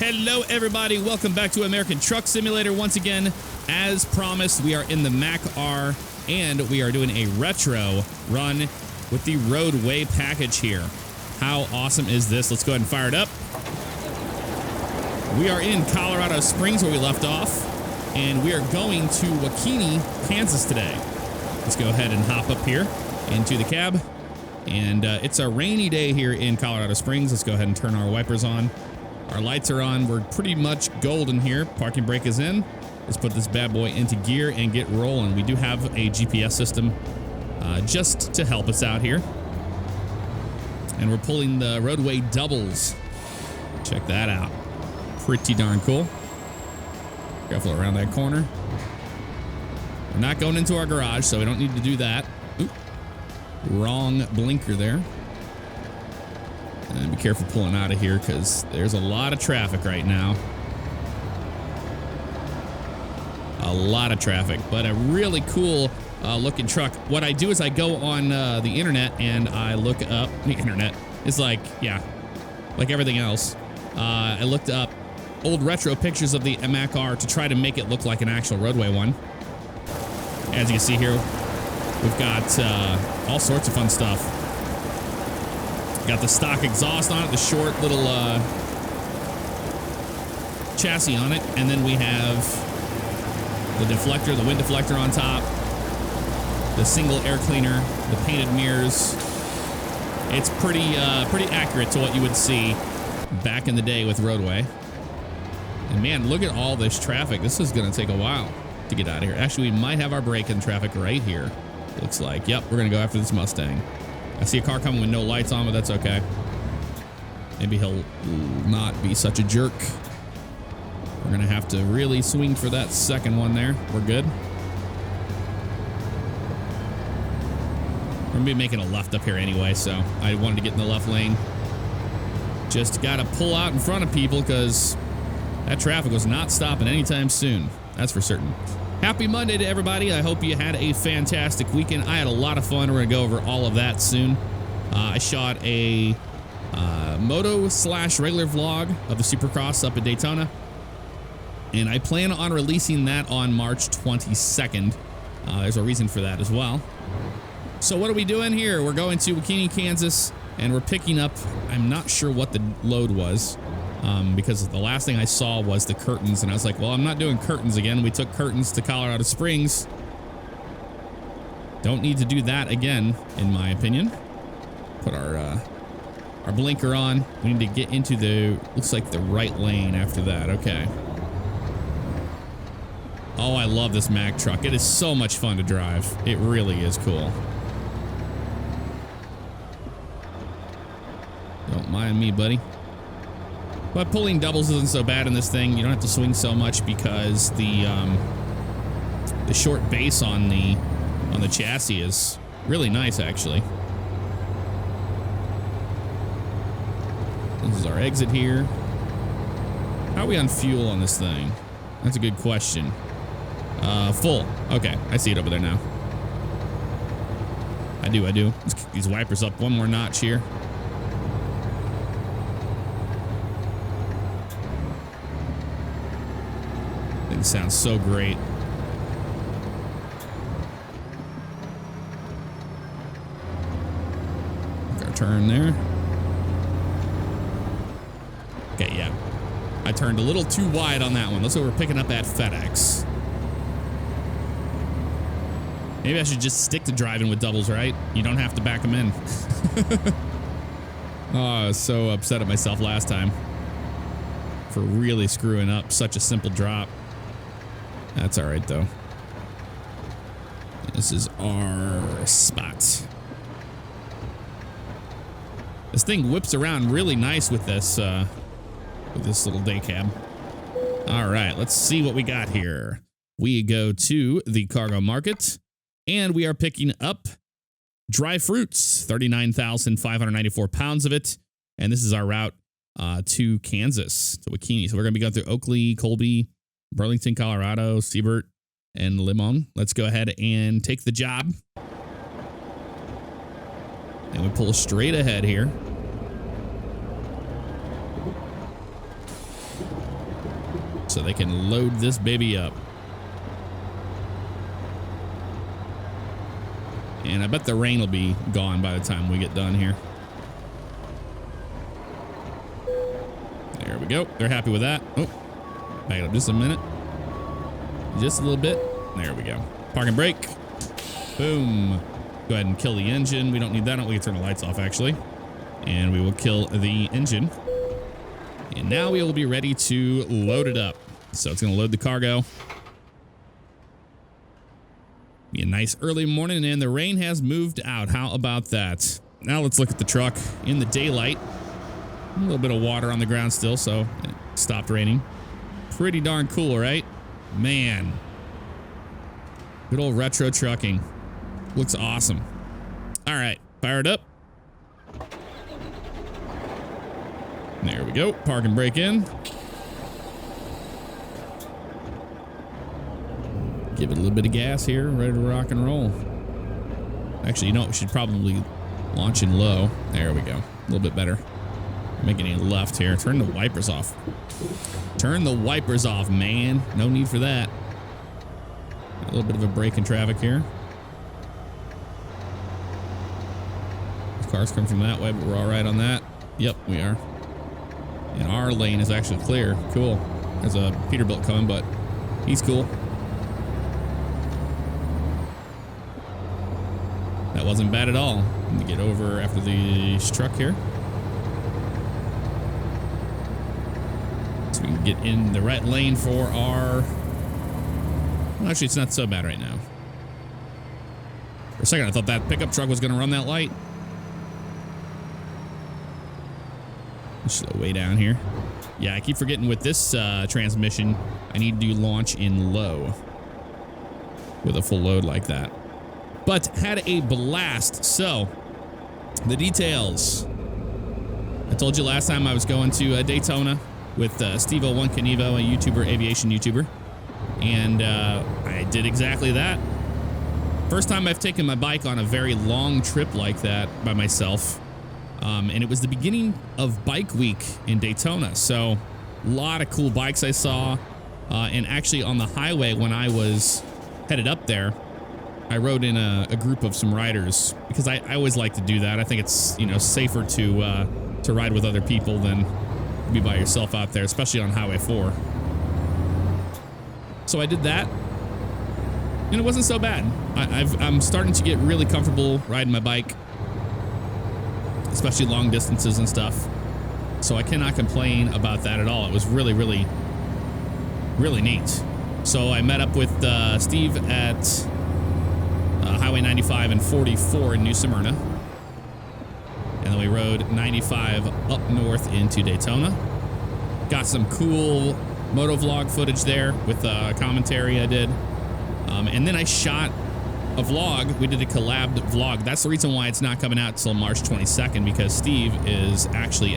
Hello, everybody. Welcome back to American Truck Simulator. Once again, as promised, we are in the Mac R, and we are doing a retro run with the Roadway package here. How awesome is this? Let's go ahead and fire it up. We are in Colorado Springs, where we left off, and we are going to Waukene, Kansas today. Let's go ahead and hop up here into the cab. And it's a rainy day here in Colorado Springs. Let's go ahead and turn our wipers on. Our lights are on. We're pretty much golden here. Parking brake is in. Let's put this bad boy into gear and get rolling. We do have a GPS system just to help us out here. And we're pulling the Roadway doubles. Check that out. Pretty darn cool. Careful around that corner. We're not going into our garage, so we don't need to do that. Oop. Wrong blinker there. And be careful pulling out of here because there's a lot of traffic right now. A lot of traffic, but a really cool looking truck. What I do is I go on the internet and I look up the internet. It's like, yeah, like everything else. I looked up old retro pictures of the Mac R to try to make it look like an actual Roadway one. As you can see here, we've got all sorts of fun stuff. Got the stock exhaust on it, the short little chassis on it, and then we have the deflector, the wind deflector on top, the single air cleaner, the painted mirrors. It's pretty accurate to what you would see back in the day with Roadway. And man, look at all this traffic. This is going to take a while to get out of here. Actually, we might have our break in traffic right here. Looks like. Yep, we're going to go after this Mustang. I see a car coming with no lights on, but that's okay. Maybe he'll not be such a jerk. We're going to have to really swing for that second one there. We're good. We're going to be making a left up here anyway, so I wanted to get in the left lane. Just got to pull out in front of people because that traffic was not stopping anytime soon. That's for certain. Happy Monday to everybody. I hope you had a fantastic weekend. I had a lot of fun. We're going to go over all of that soon. I shot a moto/regular vlog of the Supercross up at Daytona. And I plan on releasing that on March 22nd. There's a reason for that as well. So what are we doing here? We're going to Waukene, Kansas, and we're picking up, I'm not sure what the load was. Because the last thing I saw was the curtains, and I was like, well, I'm not doing curtains again. We took curtains to Colorado Springs. Don't need to do that again, in my opinion. Put our blinker on. We need to get into the, looks like the right lane after that. Okay. Oh, I love this Mack truck. It is so much fun to drive. It really is cool. Don't mind me, buddy. But pulling doubles isn't so bad in this thing. You don't have to swing so much because the short base on the chassis is really nice, actually. This is our exit here. How are we on fuel on this thing? That's a good question. Full. Okay, I see it over there now. I do. Let's kick these wipers up one more notch here. Sounds so great. Our turn there. Okay, yeah. I turned a little too wide on that one. Looks like we're picking up at FedEx. Maybe I should just stick to driving with doubles, right? You don't have to back them in. Oh, I was so upset at myself last time for really screwing up such a simple drop. That's all right, though. This is our spot. This thing whips around really nice with this little day cab. All right, let's see what we got here. We go to the cargo market, and we are picking up dry fruits, 39,594 pounds of it. And this is our route to Kansas, to Waukene. So we're going to be going through Oakley, Colby, Burlington, Colorado, Siebert, and Limon. Let's go ahead and take the job. And we pull straight ahead here. so they can load this baby up. And I bet the rain will be gone by the time we get done here. There we go. They're happy with that. Oh, back it up just a minute. Just a little bit. There we go. Park and brake. Boom. Go ahead and kill the engine. We don't need that. We can turn the lights off, actually. And we will kill the engine. And now we will be ready to load it up. So it's going to load the cargo. Be a nice early morning, and the rain has moved out. How about that? Now let's look at the truck in the daylight. A little bit of water on the ground still, so it stopped raining. Pretty darn cool, right? Man. Good old retro trucking. Looks awesome. All right, fire it up. There we go. Park and brake in. Give it a little bit of gas here. Ready to rock and roll. Actually, you know what? We should probably launch in low. There we go. A little bit better. Making a left here. Turn the wipers off. Turn the wipers off, man. No need for that. A little bit of a break in traffic here. Cars come from that way, but we're all right on that. Yep, we are. And our lane is actually clear. Cool. There's a Peterbilt coming, but he's cool. That wasn't bad at all. Let me get over after this truck here. So we can get in the right lane for our... Well, actually, it's not so bad right now. For a second, I thought that pickup truck was going to run that light. Slow way down here. Yeah, I keep forgetting with this transmission, I need to launch in low with a full load like that. But had a blast. So, the details. I told you last time I was going to Daytona with Steve01 Canivo, a YouTuber, aviation YouTuber. And I did exactly that. First time I've taken my bike on a very long trip like that by myself. And it was the beginning of Bike Week in Daytona. So, a lot of cool bikes I saw. And actually on the highway when I was headed up there, I rode in a group of some riders because I always like to do that. I think it's, you know, safer to ride with other people than be by yourself out there, especially on Highway 4. So I did that, and it wasn't so bad. I'm starting to get really comfortable riding my bike, especially long distances and stuff. So I cannot complain about that at all. It was really, really, really neat. So I met up with Steve at Highway 95 and 44 in New Smyrna. And then we rode 95 up north into Daytona. Got some cool motovlog footage there with commentary I did. And then I shot a vlog. We did a collab vlog. That's the reason why it's not coming out till March 22nd, because Steve is actually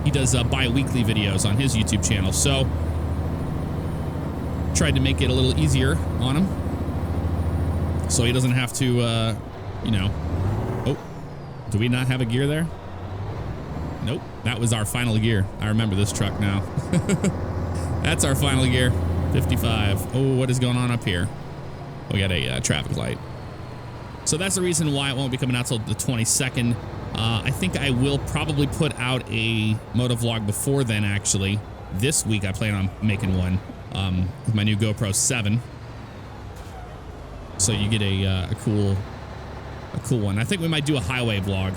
he does bi-weekly videos on his YouTube channel. So tried to make it a little easier on him, so he doesn't have to, you know. Oh, do we not have a gear there? Nope. That was our final gear. I remember this truck now. That's our final gear. 55. Oh, what is going on up here? We got a traffic light. So that's the reason why it won't be coming out till the 22nd. I think I will probably put out a motovlog before then, actually. This week I plan on making one with my new GoPro 7. So you get a cool one. I think we might do a highway vlog.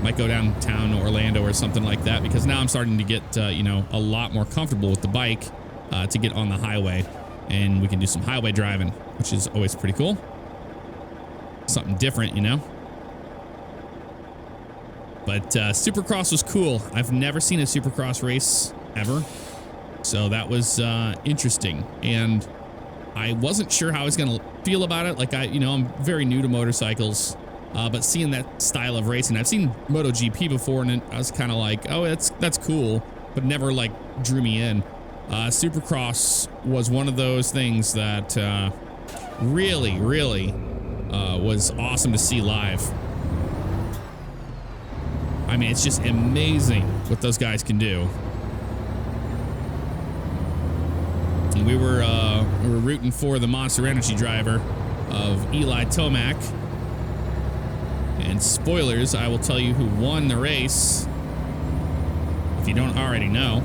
Might go downtown Orlando or something like that, because now I'm starting to get you know, a lot more comfortable with the bike to get on the highway, and we can do some highway driving, which is always pretty cool. Something different, you know. But Supercross was cool. I've never seen a Supercross race ever, so that was interesting, and I wasn't sure how I was gonna feel about it. Like, I'm very new to motorcycles, but seeing that style of racing, I've seen MotoGP before, and I was kind of like, oh, that's cool, but never like drew me in. Supercross was one of those things that really was awesome to see live. I mean, it's just amazing what those guys can do. We were rooting for the Monster Energy driver of Eli Tomac. And spoilers, I will tell you who won the race, if you don't already know.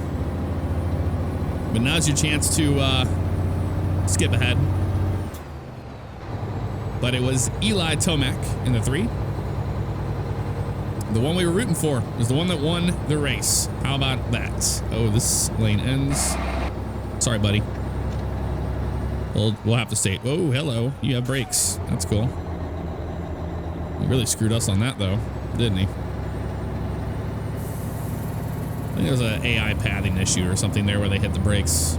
But now's your chance to skip ahead. But it was Eli Tomac in the 3. The one we were rooting for was the one that won the race. How about that? Oh, this lane ends. Sorry, buddy. We'll have to stay. Oh, hello. You have brakes. That's cool. He really screwed us on that, though, didn't he? I think there was an AI padding issue or something there where they hit the brakes.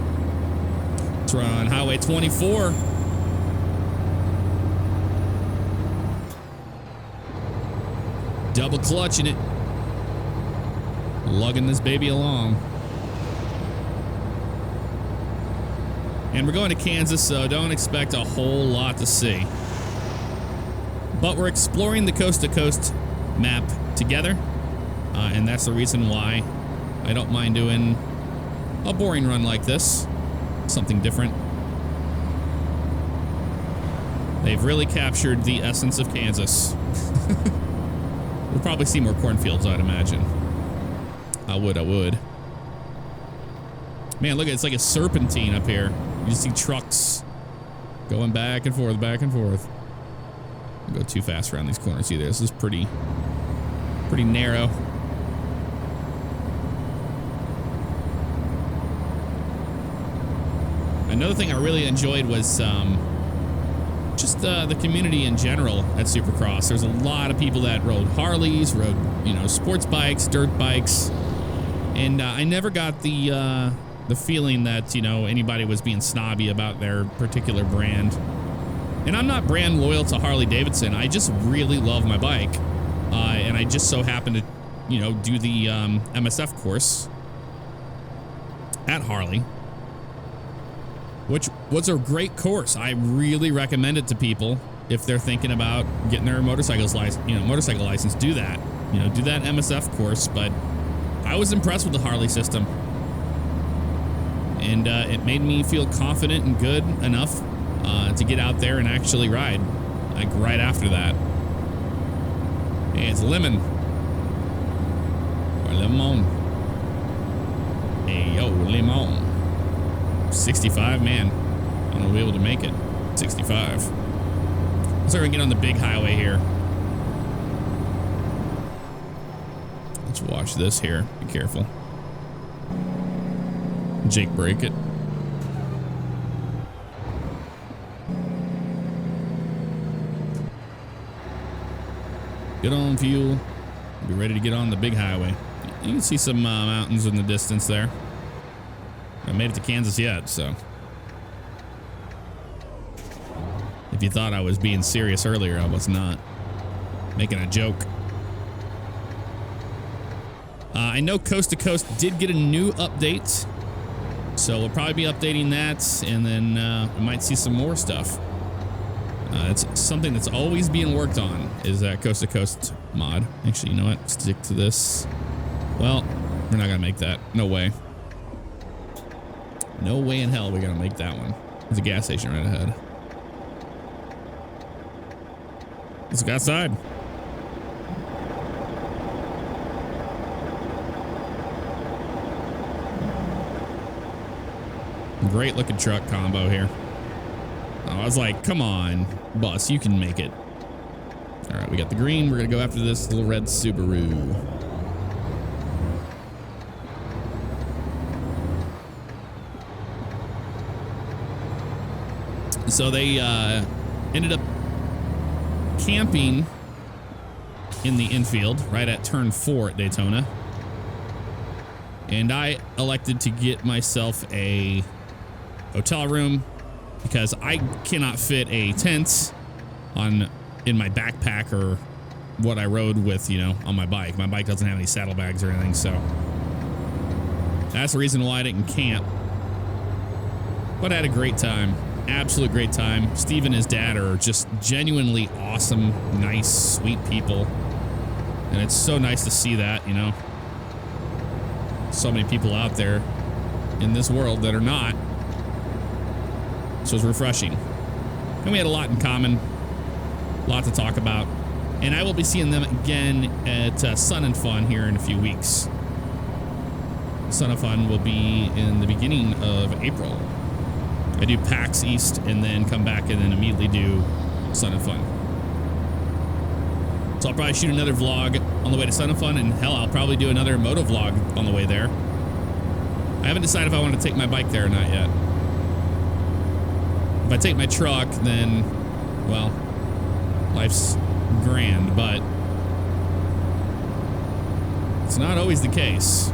Let's run Highway 24. Double clutching it. Lugging this baby along. And we're going to Kansas, so don't expect a whole lot to see. But we're exploring the coast-to-coast map together. And that's the reason why I don't mind doing a boring run like this. Something different. They've really captured the essence of Kansas. We'll probably see more cornfields, I'd imagine. I would. Man, look, it's like a serpentine up here. You just see trucks going back and forth, back and forth. Don't go too fast around these corners either. This is pretty narrow. Another thing I really enjoyed was just the community in general at Supercross. There's a lot of people that rode Harleys, rode, sports bikes, dirt bikes, and I never got the feeling that anybody was being snobby about their particular brand. And I'm not brand loyal to Harley Davidson. I just really love my bike, and I just so happen to do the MSF course at Harley, which was a great course. I really recommend it to people if they're thinking about getting their motorcycle license. Do that, do that MSF course. But I was impressed with the Harley system, and it made me feel confident and good enough to get out there and actually ride, like right after that. Hey, it's Lemon. Or Lemon. Hey, yo, Lemon. 65, man. I don't know if we'll be able to make it. 65. Let's see if we can get on the big highway here. Let's watch this here. Be careful. Jake break it. Get on fuel. Be ready to get on the big highway. You can see some mountains in the distance there. I made it to Kansas yet, so. If you thought I was being serious earlier, I was not. Making a joke. I know Coast to Coast did get a new update, so we'll probably be updating that, and then we might see some more stuff. It's something that's always being worked on, is that Coast to Coast mod. Actually, you know what? Stick to this. Well, we're not gonna make that. No way. No way in hell we're gonna make that one. There's a gas station right ahead. Let's go outside. Great looking truck combo here. I was like, come on, boss, you can make it. All right, we got the green. We're gonna go after this little red Subaru. So they ended up camping in the infield right at turn 4 at Daytona. And I elected to get myself a hotel room because I cannot fit a tent in my backpack or what I rode with, on my bike. My bike doesn't have any saddlebags or anything, so that's the reason why I didn't camp. But I had a great time. Absolute great time. Steve and his dad are just genuinely awesome, nice, sweet people. And it's so nice to see that, So many people out there in this world that are not. So it was refreshing. And we had a lot in common, a lot to talk about. And I will be seeing them again at Sun and Fun here in a few weeks. Sun and Fun will be in the beginning of April. I do PAX East and then come back and then immediately do Sun and Fun. So I'll probably shoot another vlog on the way to Sun and Fun, and hell, I'll probably do another moto vlog on the way there. I haven't decided if I want to take my bike there or not yet. If I take my truck, then, well, life's grand, but it's not always the case.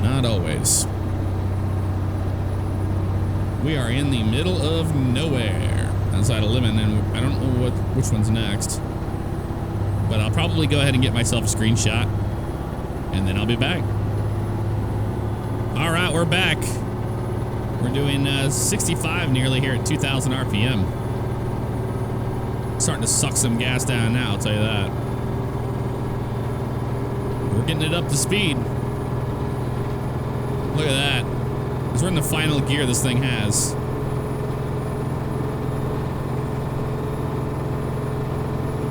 Not always. We are in the middle of nowhere outside of Lemon, and I don't know which one's next. But I'll probably go ahead and get myself a screenshot, and then I'll be back. All right, we're back. We're doing 65 nearly here at 2,000 RPM. Starting to suck some gas down now, I'll tell you that. We're getting it up to speed. Look at that. We're in the final gear this thing has.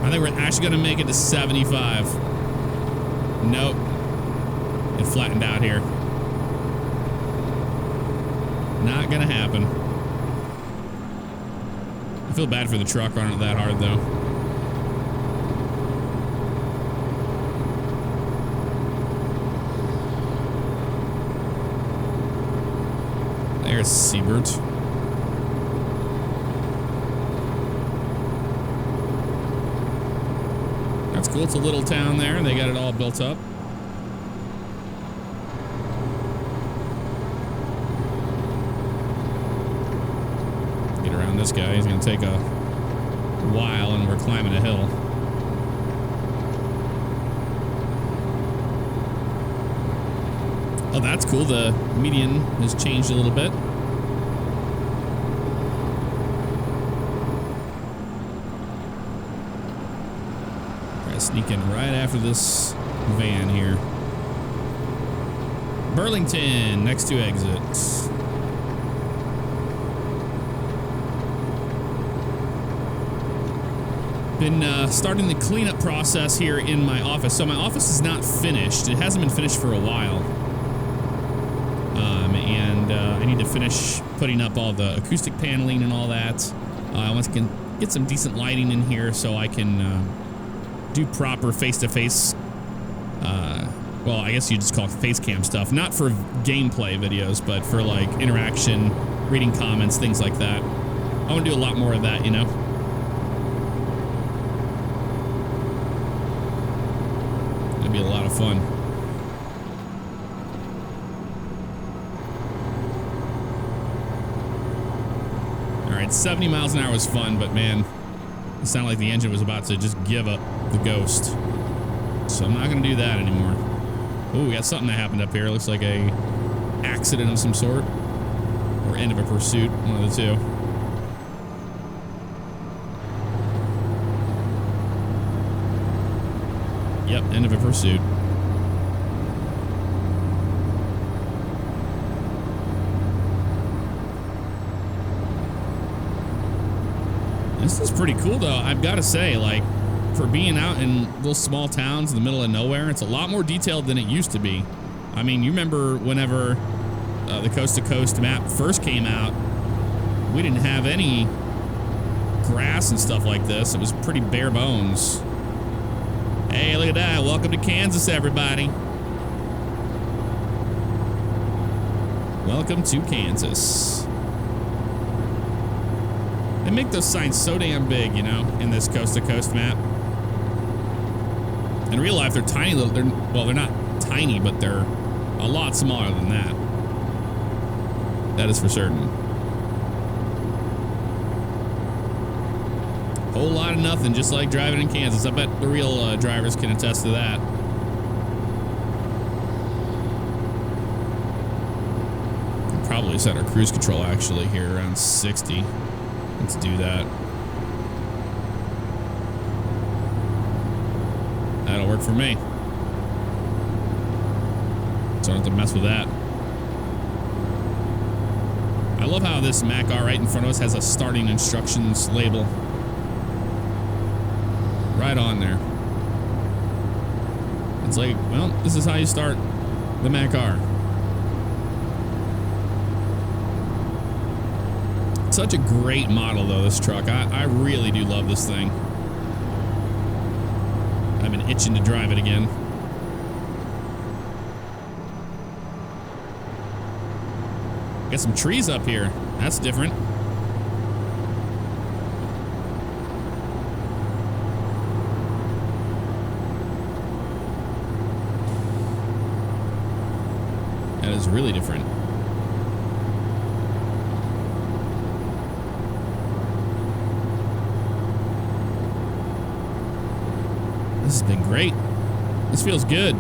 I think we're actually going to make it to 75. Nope. It flattened out here. Not going to happen. I feel bad for the truck running it that hard, though. There's Siebert. That's cool. It's a little town there, and they got it all built up. Get around this guy. He's going to take a while, and we're climbing a hill. Oh, that's cool. The median has changed a little bit. Try to sneak in right after this van here. Burlington, next two exits. Been starting the cleanup process here in my office. So my office is not finished. It hasn't been finished for a while. I need to finish putting up all the acoustic paneling and all that. I want to get some decent lighting in here so I can do proper face-to-face, well, I guess you just call it face cam stuff. Not for gameplay videos, but for like interaction, reading comments, things like that. I want to do a lot more of that, you know? It'd be a lot of fun. All right, 70 miles an hour was fun, but man, it sounded like the engine was about to just give up the ghost. So I'm not going to do that anymore. Oh, we got something that happened up here. Looks like a accident of some sort. Or end of a pursuit, one of the two. Yep, end of a pursuit. This is pretty cool, though. I've got to say, like, for being out in little small towns in the middle of nowhere, it's a lot more detailed than it used to be. I mean, you remember whenever the coast-to-coast map first came out, we didn't have any grass and stuff like this. It was pretty bare bones. Hey, look at that. Welcome to Kansas, everybody. Welcome to Kansas. They make those signs so damn big, you know, in this coast-to-coast map. In real life, they're tiny little. They're not tiny, but they're a lot smaller than that. That is for certain. Whole lot of nothing, just like driving in Kansas. I bet the real drivers can attest to that. We'll probably set our cruise control actually here around 60. Let's do that. That'll work for me. so I don't have to mess with that. I love how this Mac R right in front of us has a starting instructions label. Right on there. It's like, well, this is how you start the Mac R. Such a great model, though, this truck. I really do love this thing. I've been itching to drive it again. Got some trees up here. That's different. That is really different. This has been great. This feels good.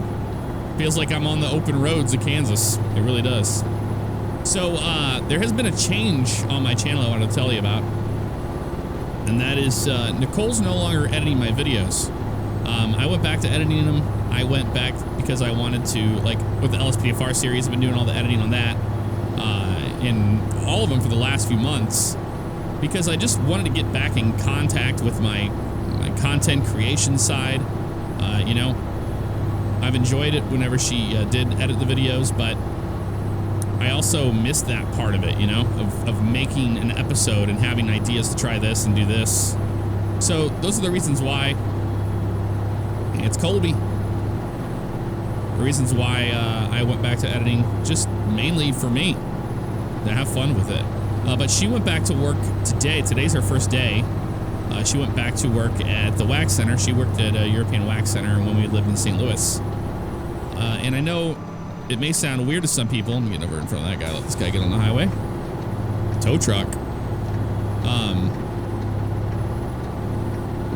Feels like I'm on the open roads of Kansas. It really does. So, there has been a change on my channel I want to tell you about. And that is, Nicole's no longer editing my videos. I went back to editing them. I went back because I wanted to, like, with the LSPDFR series, I've been doing all the editing on that. In all of them for the last few months. Because I just wanted to get back in contact with my content creation side. You know, I've enjoyed it whenever she did edit the videos, but I also missed that part of it, you know, of making an episode and having ideas to try this and do this. So those are the reasons why it's Colby. The reasons why I went back to editing, just mainly for me, to have fun with it. But she went back to work today. Today's her first day. She went back to work at the Wax Center. She worked at a European Wax Center when we lived in St. Louis. And I know it may sound weird to some people. I'm getting over in front of that guy. Let this guy get on the highway. Tow truck.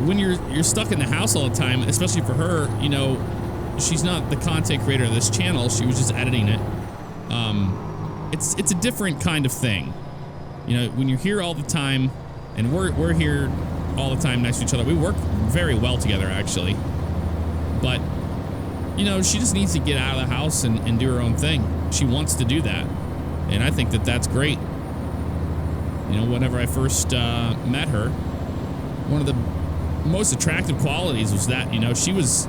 When you're stuck in the house all the time, especially for her, you know, she's not the content creator of this channel. She was just editing it. It's a different kind of thing. You know, when you're here all the time, and we're here all the time next to each other. We work very well together, actually. But, you know, she just needs to get out of the house and do her own thing. She wants to do that. And I think that that's great. You know, whenever I first met her, one of the most attractive qualities was that, you know, she was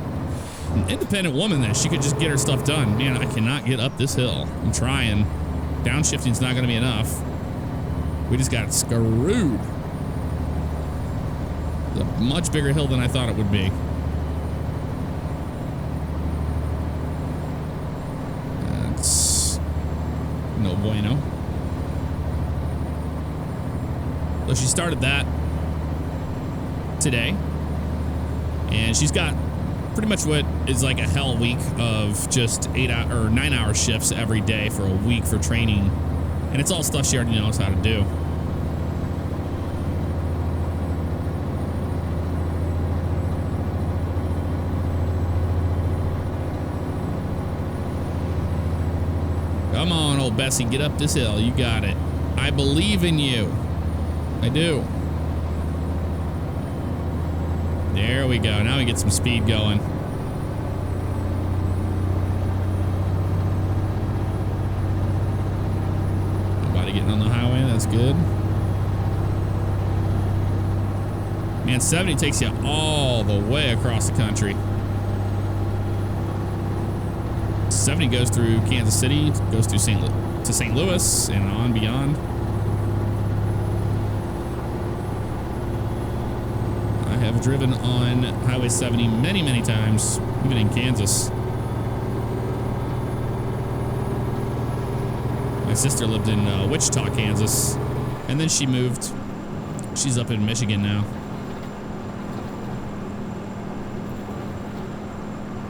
an independent woman, that she could just get her stuff done. Man, I cannot get up this hill. I'm trying. Downshifting's not going to be enough. We just got screwed. It's a much bigger hill than I thought it would be. That's no bueno. So she started that today, and she's got pretty much what is like a hell week of just 9 hour shifts every day for a week for training, and it's all stuff she already knows how to do. Come on, old Bessie, get up this hill. You got it. I believe in you. I do. There we go. Now we get some speed going. Nobody getting on the highway. That's good. Man, 70 takes you all the way across the country. 70 goes through Kansas City, goes through St. Louis, and on beyond. I have driven on Highway 70 many, many times, even in Kansas. My sister lived in Wichita, Kansas, and then she moved. She's up in Michigan now.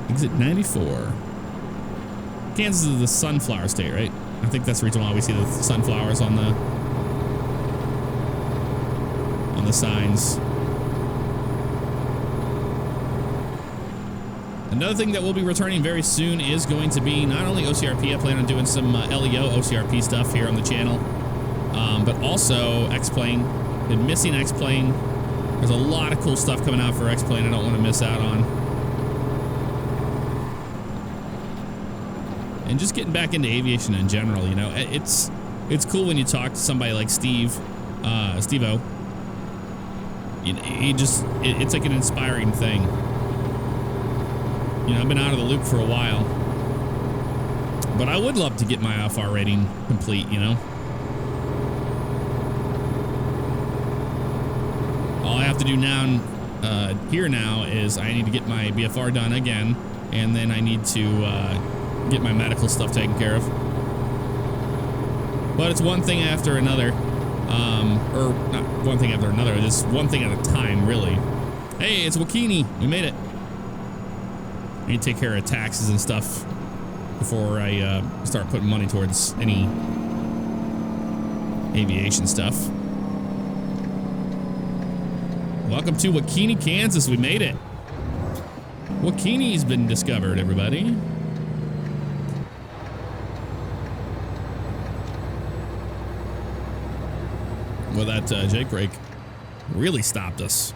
Exit 94. Kansas is the sunflower state, right? I think that's the reason why we see the sunflowers on the signs. Another thing that will be returning very soon is going to be not only OCRP. I plan on doing some LEO OCRP stuff here on the channel, but also X-Plane. Been missing X-Plane. There's a lot of cool stuff coming out for X-Plane I don't want to miss out on. and just getting back into aviation in general. You know, it's cool when you talk to somebody like Steve-O. You know, it's like an inspiring thing. You know, I've been out of the loop for a while, but I would love to get my IFR rating complete, you know. All I have to do now, here now, is I need to get my BFR done again, and then I need to get my medical stuff taken care of. But it's one thing after another, or not one thing after another, just one thing at a time, really. Hey, it's Wakini. We made it. I need to take care of taxes and stuff before I start putting money towards any aviation stuff. Welcome to Wakini, Kansas. We made it. Wakini's been discovered, everybody. Well, that Jake brake really stopped us.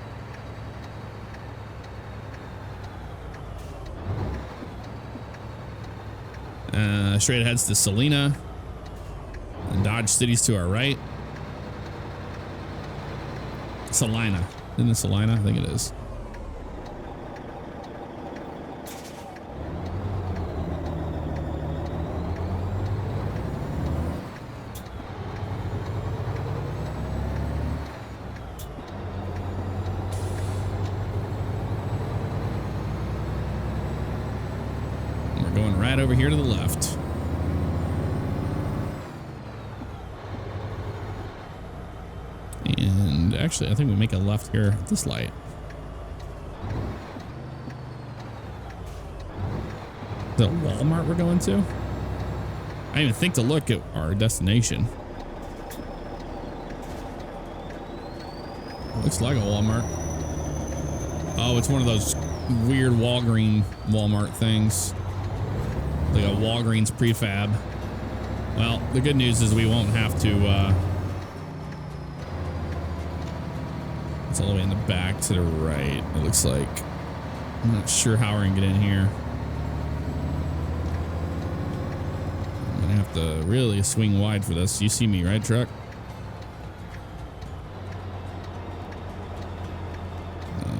Straight ahead's to Salina. And Dodge City's to our right. Salina. Isn't it Salina? I think it is. We're going right over here to the left. And actually, I think we make a left here at this light. The Walmart we're going to? I didn't even think to look at our destination. Looks like a Walmart. Oh, it's one of those weird Walmart things. Like a Walgreens prefab. Well, the good news is we won't have to, it's all the way in the back to the right, it looks like. I'm not sure how we're gonna get in here. I'm gonna have to really swing wide for this. You see me, right, truck?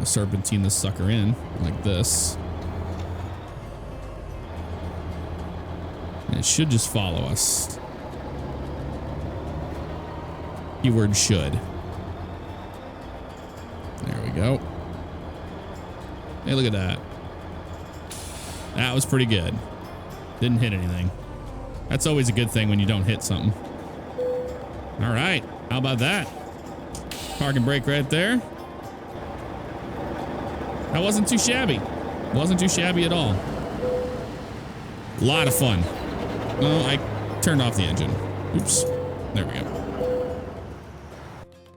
Serpentine this sucker in like this. And it should just follow us. Keyword should. There we go. Hey, look at that. That was pretty good. Didn't hit anything. That's always a good thing when you don't hit something. All right. How about that? Park and brake right there. That wasn't too shabby. Wasn't too shabby at all. A lot of fun. Oh, I turned off the engine. Oops. There we go.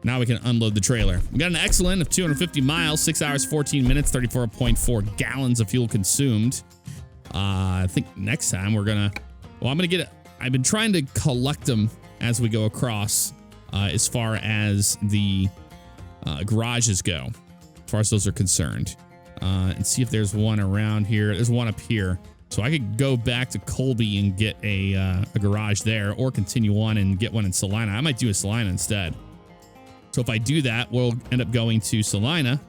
Now we can unload the trailer. We got an excellent of 250 miles, 6 hours, 14 minutes, 34.4 gallons of fuel consumed. I think next time we're gonna, well, I'm gonna get it. I've been trying to collect them as we go across, as far as the garages go, as far as those are concerned, and see if there's one around here. There's one up here. So I could go back to Colby and get a garage there, or continue on and get one in Salina. I might do a Salina instead. So if I do that, we'll end up going to Salina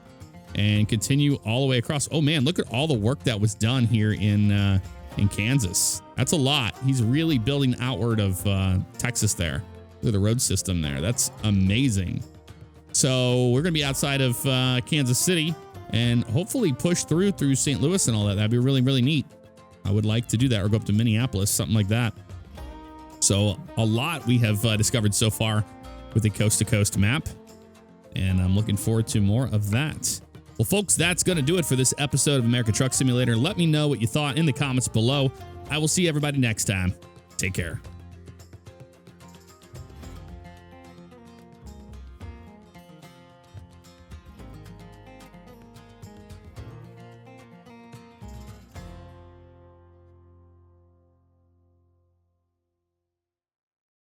and continue all the way across. Oh man, look at all the work that was done here in Kansas. That's a lot. He's really building outward of Texas there. Look at the road system there. That's amazing. So we're gonna be outside of Kansas City and hopefully push through St. Louis and all that. That'd be really, really neat. I would like to do that, or go up to Minneapolis, something like that. So a lot we have discovered so far with the coast to coast map, and I'm looking forward to more of that. Well, folks, that's going to do it for this episode of America Truck Simulator. Let me know what you thought in the comments below. I will see everybody next time. Take care.